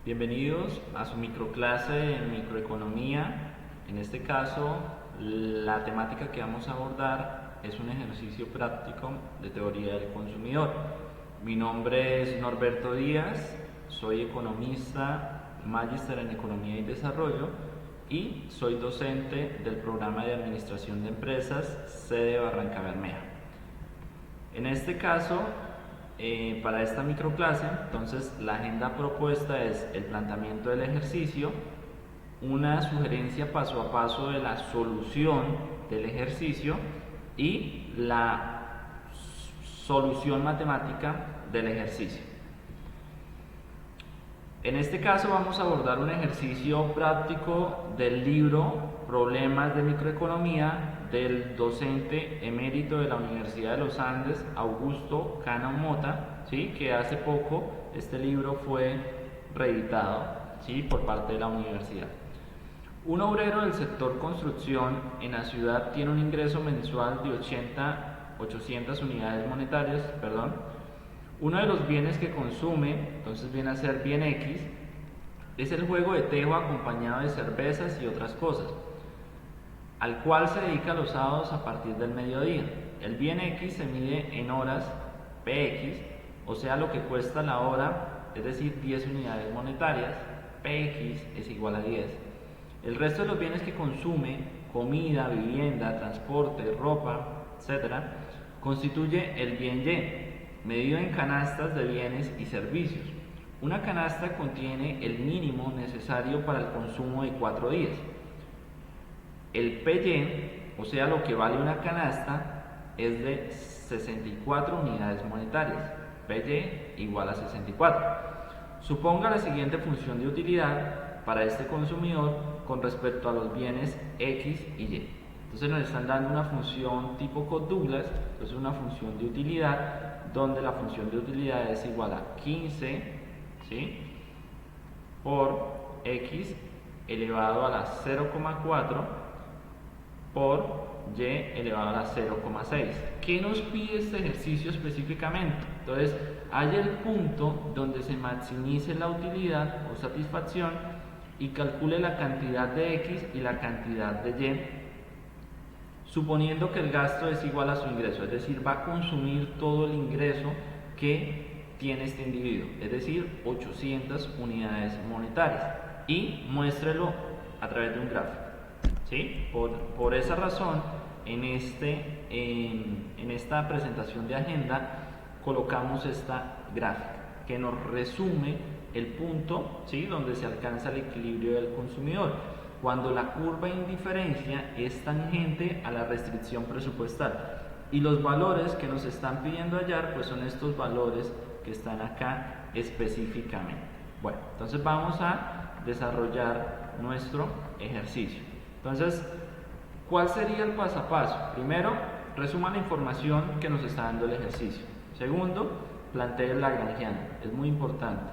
Bienvenidos a su microclase de microeconomía. En este caso, la temática que vamos a abordar es un ejercicio práctico de teoría del consumidor. Mi nombre es Norberto Díaz, soy economista, magíster en Economía y Desarrollo y soy docente del programa de Administración de Empresas, sede Barranca Bermeja. En este caso, para esta microclase, entonces la agenda propuesta es el planteamiento del ejercicio, una sugerencia paso a paso de la solución del ejercicio y la solución matemática del ejercicio. En este caso vamos a abordar un ejercicio práctico del libro Problemas de Microeconomía del docente emérito de la Universidad de los Andes, Augusto Cano Mota, ¿sí? Que hace poco este libro fue reeditado, ¿sí? Por parte de la universidad. Un obrero del sector construcción en la ciudad tiene un ingreso mensual de 800 unidades monetarias, Uno de los bienes que consume, entonces viene a ser bien X, es el juego de tejo acompañado de cervezas y otras cosas, al cual se dedica los sábados a partir del mediodía. El bien X se mide en horas PX, o sea lo que cuesta la hora, es decir, 10 unidades monetarias, PX es igual a 10. El resto de los bienes que consume, comida, vivienda, transporte, ropa, etc., constituye el bien Y, medido en canastas de bienes y servicios. Una canasta contiene el mínimo necesario para el consumo de 4 días. El PY, o sea lo que vale una canasta, es de 64 unidades monetarias. PY igual a 64. Suponga la siguiente función de utilidad para este consumidor con respecto a los bienes X y Y. Entonces nos están dando una función tipo Codd-Douglas, entonces una función de utilidad, donde la función de utilidad es igual a 15, ¿sí?, por X elevado a la 0,4 por Y elevado a la 0,6. ¿Qué nos pide este ejercicio específicamente? Entonces, hay el punto donde se maximice la utilidad o satisfacción y calcule la cantidad de X y la cantidad de Y, suponiendo que el gasto es igual a su ingreso, es decir, va a consumir todo el ingreso que tiene este individuo, es decir, 800 unidades monetarias, y muéstrelo a través de un gráfico. ¿Sí? Por esa razón, en esta presentación de agenda colocamos esta gráfica que nos resume el punto, ¿sí?, donde se alcanza el equilibrio del consumidor, cuando la curva de indiferencia es tangente a la restricción presupuestal, y los valores que nos están pidiendo hallar pues son estos valores que están acá específicamente. Bueno, entonces vamos a desarrollar nuestro ejercicio. Entonces, ¿cuál sería el paso a paso? Primero, resuma la información que nos está dando el ejercicio. Segundo, plantee el lagrangiano, es muy importante.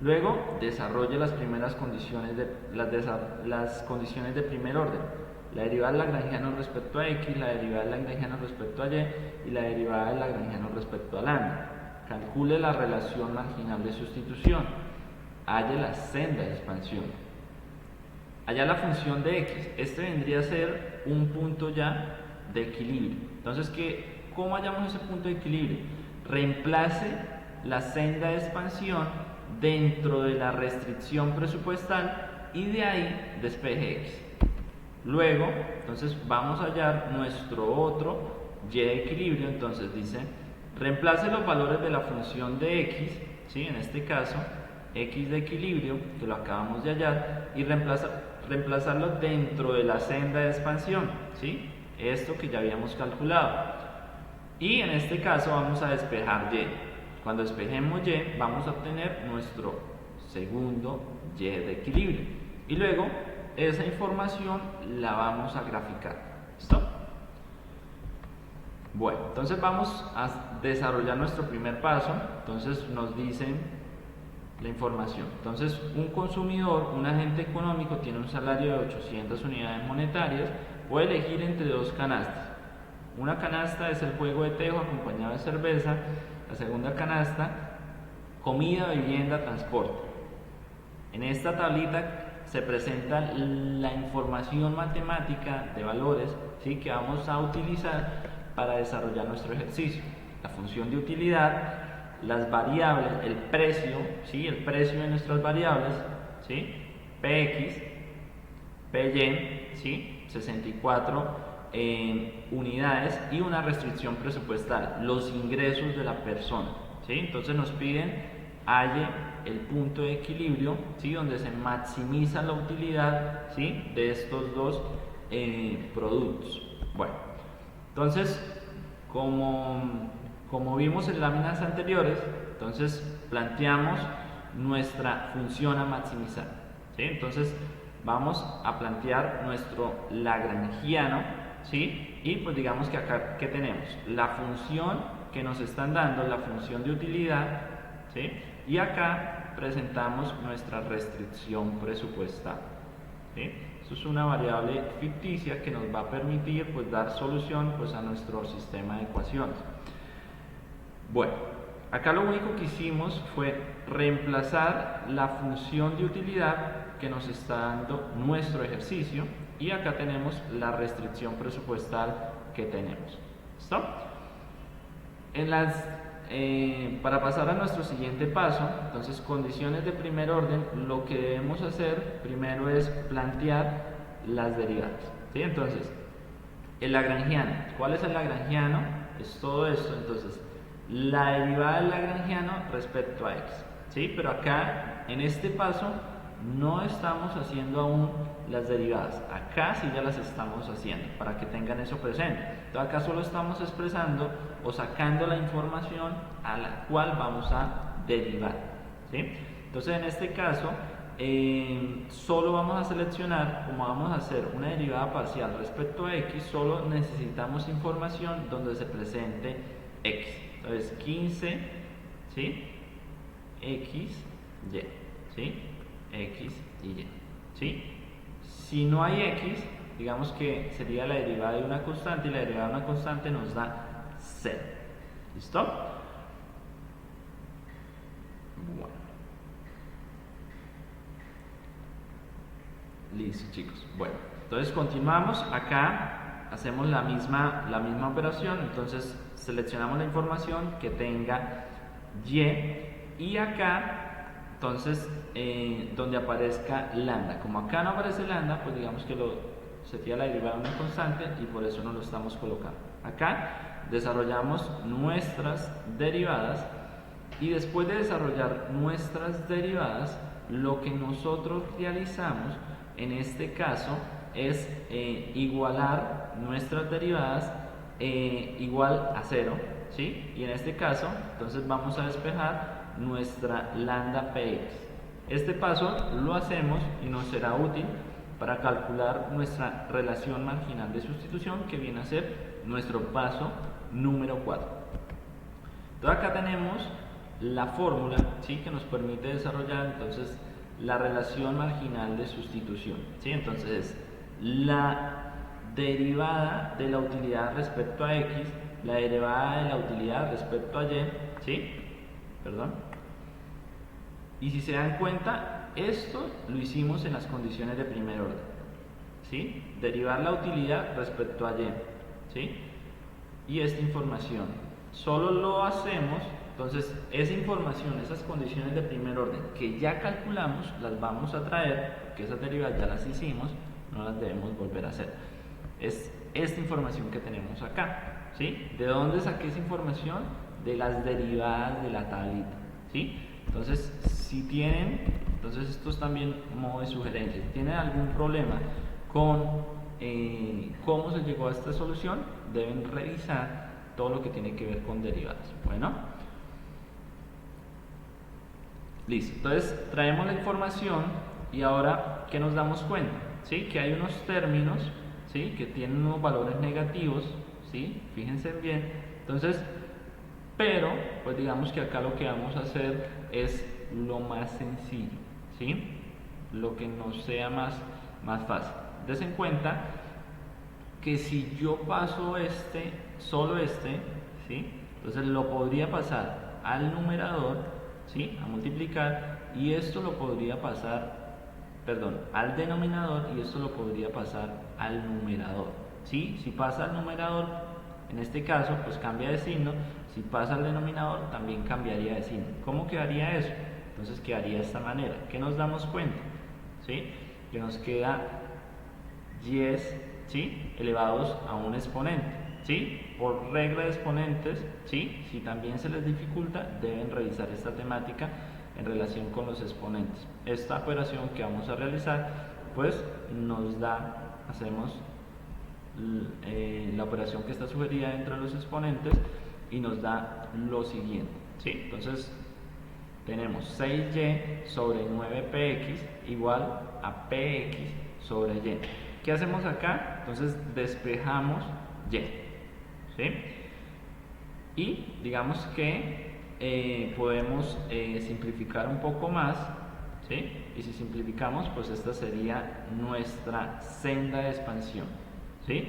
Luego, desarrolle las primeras condiciones las condiciones de primer orden. La derivada del lagrangiano respecto a X, la derivada del lagrangiano respecto a Y la derivada del lagrangiano respecto a lambda. Calcule la relación marginal de sustitución. Halle la senda de expansión. Allá la función de X, este vendría a ser un punto ya de equilibrio. Entonces, ¿cómo hallamos ese punto de equilibrio? Reemplace la senda de expansión dentro de la restricción presupuestal y de ahí despeje X. Luego, entonces vamos a hallar nuestro otro Y de equilibrio. Entonces dice, reemplace los valores de la función de X, ¿sí?, en este caso, X de equilibrio, que lo acabamos de hallar, y reemplazarlo dentro de la senda de expansión, ¿sí?, esto que ya habíamos calculado. Y en este caso vamos a despejar Y. Cuando despejemos Y, vamos a obtener nuestro segundo Y de equilibrio. Y luego, esa información la vamos a graficar. ¿Listo? Bueno, entonces vamos a desarrollar nuestro primer paso. Entonces nos dicen la información. Entonces, un consumidor, un agente económico, tiene un salario de 800 unidades monetarias, puede elegir entre dos canastas. Una canasta es el juego de tejo acompañado de cerveza, la segunda canasta, comida, vivienda, transporte. En esta tablita se presenta la información matemática de valores, ¿sí?, que vamos a utilizar para desarrollar nuestro ejercicio. La función de utilidad, las variables, el precio, ¿sí?, el precio de nuestras variables, ¿sí?, PX, PY, ¿sí?, 64 unidades, y una restricción presupuestal, los ingresos de la persona, ¿sí? Entonces nos piden halle el punto de equilibrio, ¿sí?, donde se maximiza la utilidad, ¿sí?, de estos dos productos. Bueno, entonces como vimos en láminas anteriores, entonces planteamos nuestra función a maximizar, ¿sí? Entonces vamos a plantear nuestro lagrangiano, ¿sí? Y pues digamos que acá, ¿qué tenemos? La función que nos están dando, la función de utilidad, ¿sí? Y acá presentamos nuestra restricción presupuestal, ¿sí? Esto es una variable ficticia que nos va a permitir pues dar solución pues a nuestro sistema de ecuaciones. Bueno, acá lo único que hicimos fue reemplazar la función de utilidad que nos está dando nuestro ejercicio, y acá tenemos la restricción presupuestal que tenemos. ¿Listo? Para pasar a nuestro siguiente paso, entonces condiciones de primer orden, lo que debemos hacer primero es plantear las derivadas, ¿sí? Entonces, el lagrangiano, ¿cuál es el lagrangiano? Es todo esto. Entonces, la derivada del lagrangiano respecto a x, ¿sí? Pero acá, en este paso, no estamos haciendo aún las derivadas. Acá sí ya las estamos haciendo, para que tengan eso presente. Entonces acá solo estamos expresando o sacando la información a la cual vamos a derivar, ¿sí? Entonces en este caso solo vamos a seleccionar, como vamos a hacer una derivada parcial respecto a x, solo necesitamos información donde se presente x. Entonces 15, ¿sí?, x, y, ¿sí?, x y y, ¿sí? Si no hay x, digamos que sería la derivada de una constante, y la derivada de una constante nos da 0. ¿Listo? Bueno. Listo, chicos. Bueno, entonces continuamos. Acá hacemos la misma operación. Entonces seleccionamos la información que tenga y acá, entonces, donde aparezca lambda. Como acá no aparece lambda, pues digamos que sería la derivada de una constante, y por eso no lo estamos colocando. Acá desarrollamos nuestras derivadas, y después de desarrollar nuestras derivadas, lo que nosotros realizamos en este caso es igualar nuestras derivadas igual a 0, ¿sí? Y en este caso, entonces vamos a despejar nuestra lambda px. Este paso lo hacemos y nos será útil para calcular nuestra relación marginal de sustitución, que viene a ser nuestro paso número 4. Entonces acá tenemos la fórmula, ¿sí?, que nos permite desarrollar entonces la relación marginal de sustitución, ¿sí? Entonces la derivada de la utilidad respecto a x, la derivada de la utilidad respecto a y, ¿sí? Y si se dan cuenta, esto lo hicimos en las condiciones de primer orden, ¿sí? Derivar la utilidad respecto a y, ¿sí? Y esta información solo lo hacemos, entonces esa información, esas condiciones de primer orden que ya calculamos, las vamos a traer, porque esas derivadas ya las hicimos, no las debemos volver a hacer. Es esta información que tenemos acá, ¿sí? ¿De dónde saqué esa información? De las derivadas de la tablita, ¿sí? Entonces, si tienen, entonces esto es también modo de sugerencia, si tienen algún problema con cómo se llegó a esta solución, deben revisar todo lo que tiene que ver con derivadas. Bueno, listo. Entonces, traemos la información, y ahora, ¿qué nos damos cuenta? ¿Sí? Que hay unos términos, ¿sí?, que tienen unos valores negativos, ¿sí? Fíjense bien. Entonces, pero, pues digamos que acá lo que vamos a hacer es lo más sencillo, ¿sí? Lo que nos sea más fácil. Dense en cuenta que si yo paso solo ¿sí?, entonces lo podría pasar al numerador, ¿sí?, a multiplicar, y esto lo podría pasar, perdón, al denominador, y esto lo podría pasar al numerador, ¿sí? Si pasa al numerador, en este caso, pues cambia de signo. Si pasa al denominador, también cambiaría de signo. ¿Cómo quedaría eso? Entonces quedaría de esta manera. ¿Qué nos damos cuenta? ¿Sí? Que nos queda 10, ¿sí?, elevados a un exponente, ¿sí? Por regla de exponentes, ¿sí?, si también se les dificulta, deben revisar esta temática en relación con los exponentes. Esta operación que vamos a realizar, pues nos da, hacemos la operación que está sugerida dentro de los exponentes y nos da lo siguiente, ¿sí? Entonces tenemos 6y sobre 9px igual a px sobre y. ¿Qué hacemos acá? Entonces despejamos y, ¿sí? Y digamos que podemos simplificar un poco más, ¿sí? Y si simplificamos, pues esta sería nuestra senda de expansión, ¿sí?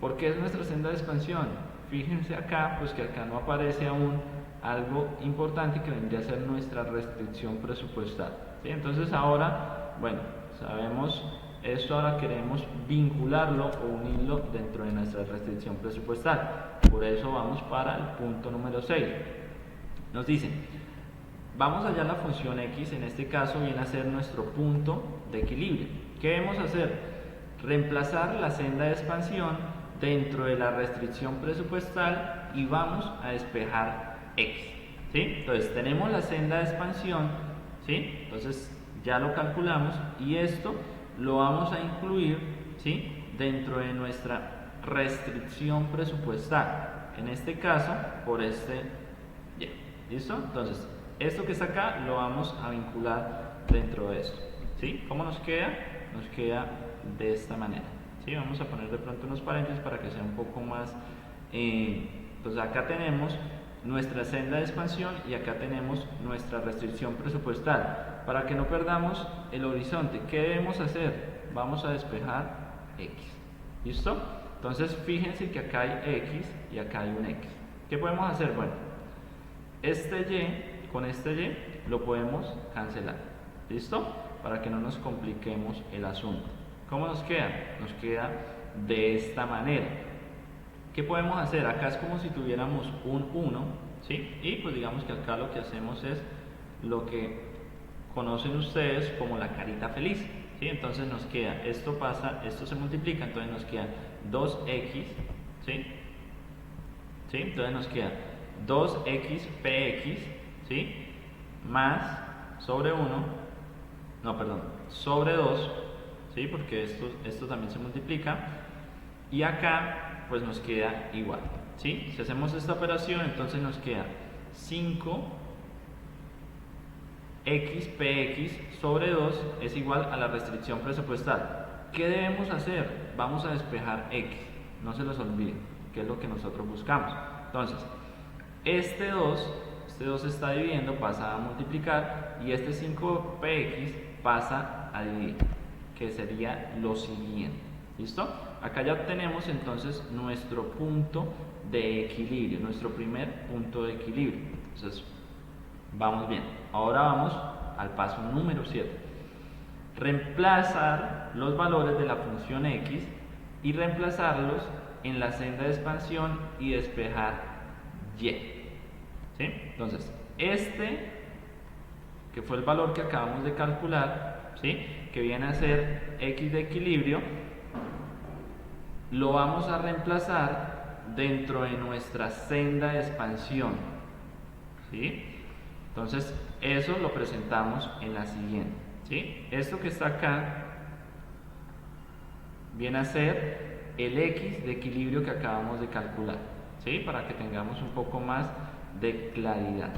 ¿Por qué es nuestra senda de expansión? Fíjense acá, pues que acá no aparece aún algo importante que vendría a ser nuestra restricción presupuestal, ¿sí? Entonces ahora, bueno, sabemos esto, ahora queremos vincularlo o unirlo dentro de nuestra restricción presupuestal. Por eso vamos para el punto número 6. Nos dicen, vamos a hallar la función x, en este caso viene a ser nuestro punto de equilibrio. ¿Qué debemos hacer? Reemplazar la senda de expansión dentro de la restricción presupuestal y vamos a despejar x, ¿sí? Entonces tenemos la senda de expansión, ¿sí? Entonces ya lo calculamos y esto lo vamos a incluir, ¿sí?, dentro de nuestra restricción presupuestal, en este caso por este y. ¿Listo? Entonces esto que está acá lo vamos a vincular dentro de esto, ¿sí? ¿Cómo nos queda? Nos queda de esta manera, ¿sí? Vamos a poner de pronto unos paréntesis para que sea un poco más, pues acá tenemos nuestra senda de expansión y acá tenemos nuestra restricción presupuestal. Para que no perdamos el horizonte, ¿qué debemos hacer? Vamos a despejar x, ¿listo? Entonces fíjense que acá hay x y acá hay un x. ¿Qué podemos hacer? Bueno, este y con este y lo podemos cancelar, ¿listo? Para que no nos compliquemos el asunto. ¿Cómo nos queda? Nos queda de esta manera. ¿Qué podemos hacer? Acá es como si tuviéramos un 1, ¿sí? Y pues digamos que acá lo que hacemos es lo que conocen ustedes como la carita feliz, ¿sí? Entonces nos queda, esto pasa, esto se multiplica, entonces nos queda 2x, ¿sí? ¿Sí? Entonces nos queda 2xpx, ¿sí?, más sobre 1, no, perdón, sobre 2, ¿sí?, porque esto también se multiplica, y acá pues nos queda igual, ¿sí? Si hacemos esta operación, entonces nos queda 5xpx sobre 2 es igual a la restricción presupuestal. ¿Qué debemos hacer? Vamos a despejar x, no se los olviden, que es lo que nosotros buscamos. Entonces, este 2 está dividiendo, pasa a multiplicar, y este 5px pasa a dividir, que sería lo siguiente, ¿listo? Acá ya tenemos entonces nuestro punto de equilibrio, nuestro primer punto de equilibrio. Entonces, vamos bien. Ahora vamos al paso número 7. Reemplazar los valores de la función x y reemplazarlos en la senda de expansión y despejar y, ¿sí? Entonces, este, que fue el valor que acabamos de calcular, ¿sí?, que viene a ser x de equilibrio, lo vamos a reemplazar dentro de nuestra senda de expansión, ¿sí? Entonces, eso lo presentamos en la siguiente, ¿sí? Esto que está acá viene a ser el x de equilibrio que acabamos de calcular, ¿sí?, para que tengamos un poco más de claridad.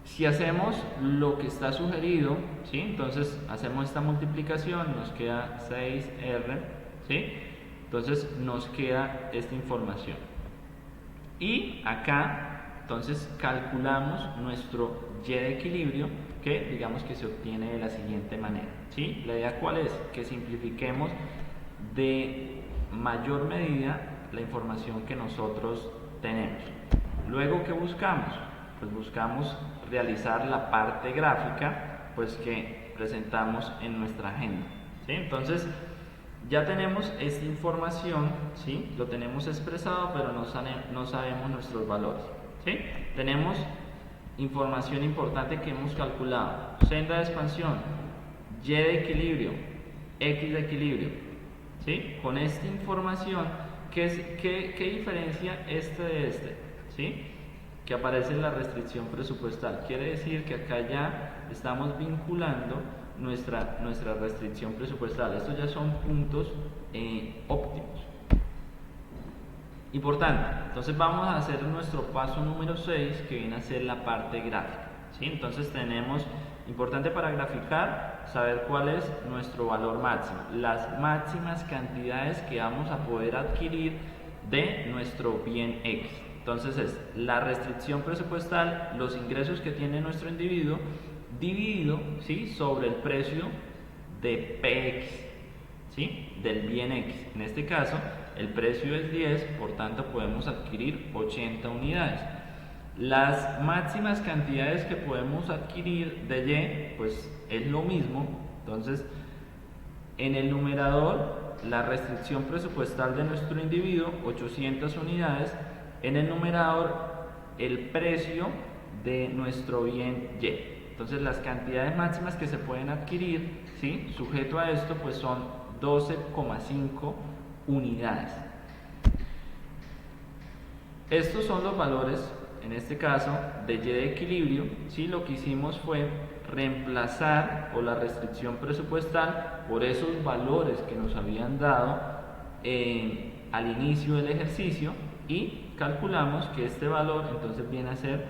Si hacemos lo que está sugerido, ¿sí?, entonces hacemos esta multiplicación, nos queda 6r, ¿sí? Entonces nos queda esta información. Y acá, entonces calculamos nuestro y de equilibrio, que digamos que se obtiene de la siguiente manera, ¿sí? La idea ¿cuál es? Que simplifiquemos de mayor medida la información que nosotros tenemos. Luego, ¿qué buscamos? Pues buscamos realizar la parte gráfica pues que presentamos en nuestra agenda, ¿sí? Entonces ya tenemos esta información, ¿sí? Lo tenemos expresado, pero no sabemos nuestros valores, ¿sí? Tenemos información importante que hemos calculado: senda de expansión, Y de equilibrio, X de equilibrio, ¿sí? Con esta información, ¿qué diferencia este de este? ¿Sí? Que aparece en la restricción presupuestal. Quiere decir que acá ya estamos vinculando nuestra restricción presupuestal. Estos ya son puntos óptimos. Importante. Entonces vamos a hacer nuestro paso número 6, que viene a ser la parte gráfica, ¿sí? Entonces tenemos, importante para graficar, saber cuál es nuestro valor máximo, las máximas cantidades que vamos a poder adquirir de nuestro bien X. Entonces es la restricción presupuestal, los ingresos que tiene nuestro individuo, dividido, ¿sí?, sobre el precio de PX, ¿sí?, del bien X. En este caso, el precio es 10, por tanto podemos adquirir 80 unidades. Las máximas cantidades que podemos adquirir de Y, pues es lo mismo. Entonces, en el numerador, la restricción presupuestal de nuestro individuo, 800 unidades. En el numerador, el precio de nuestro bien Y. Entonces, las cantidades máximas que se pueden adquirir, ¿sí?, sujeto a esto, pues son 12,5 unidades. Estos son los valores, en este caso, de Y de equilibrio, ¿sí? Lo que hicimos fue reemplazar por la restricción presupuestal por esos valores que nos habían dado al inicio del ejercicio, y calculamos que este valor entonces viene a ser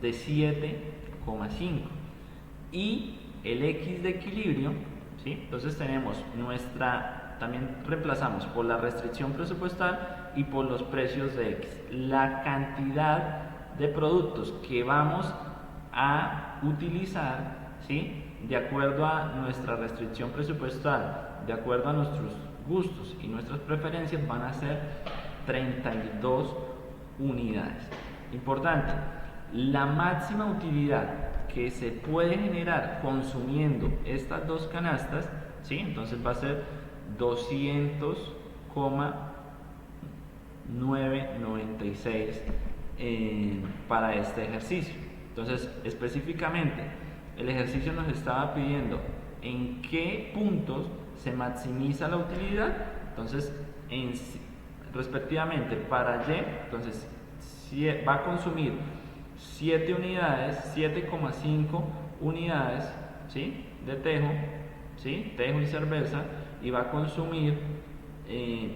de 7,5. Y el X de equilibrio, ¿sí? Entonces tenemos también reemplazamos por la restricción presupuestal y por los precios de X. La cantidad de productos que vamos a utilizar, ¿sí?, de acuerdo a nuestra restricción presupuestal, de acuerdo a nuestros gustos y nuestras preferencias, van a ser 32 unidades. Importante, la máxima utilidad que se puede generar consumiendo estas dos canastas, ¿sí?, entonces va a ser 200,996 para este ejercicio. Entonces, específicamente, el ejercicio nos estaba pidiendo en qué puntos se maximiza la utilidad. Entonces, respectivamente, para Y, entonces va a consumir 7 unidades, 7,5 unidades, ¿sí?, de tejo, ¿sí?, tejo y cerveza, y va a consumir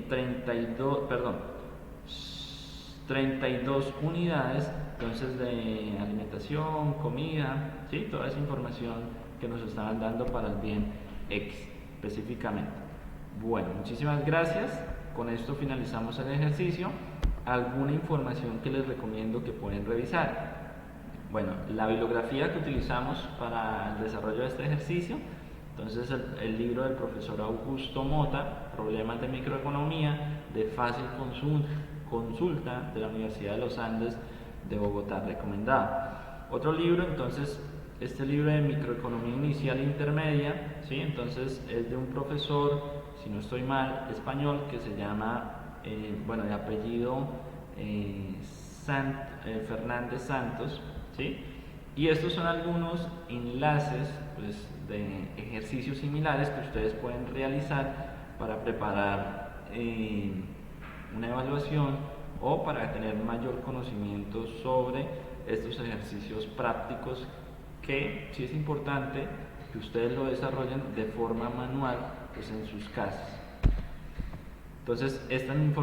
32 unidades, entonces, de alimentación, comida, ¿sí?, toda esa información que nos estaban dando para el bien X específicamente. Bueno, muchísimas gracias. Con esto finalizamos el ejercicio. Alguna información que les recomiendo que pueden revisar. Bueno, la bibliografía que utilizamos para el desarrollo de este ejercicio, entonces el libro del profesor Augusto Mota, Problemas de Microeconomía, de fácil consulta, de la Universidad de los Andes de Bogotá, recomendado. Otro libro, entonces, este libro de Microeconomía Inicial e Intermedia, ¿sí?, entonces es de un profesor, si no estoy mal, español, que se llama, de apellido Fernández Santos, ¿sí? Y estos son algunos enlaces, pues, de ejercicios similares que ustedes pueden realizar para preparar una evaluación o para tener mayor conocimiento sobre estos ejercicios prácticos, que sí es importante que ustedes lo desarrollen de forma manual, pues, en sus casas. Entonces, esta es mi información.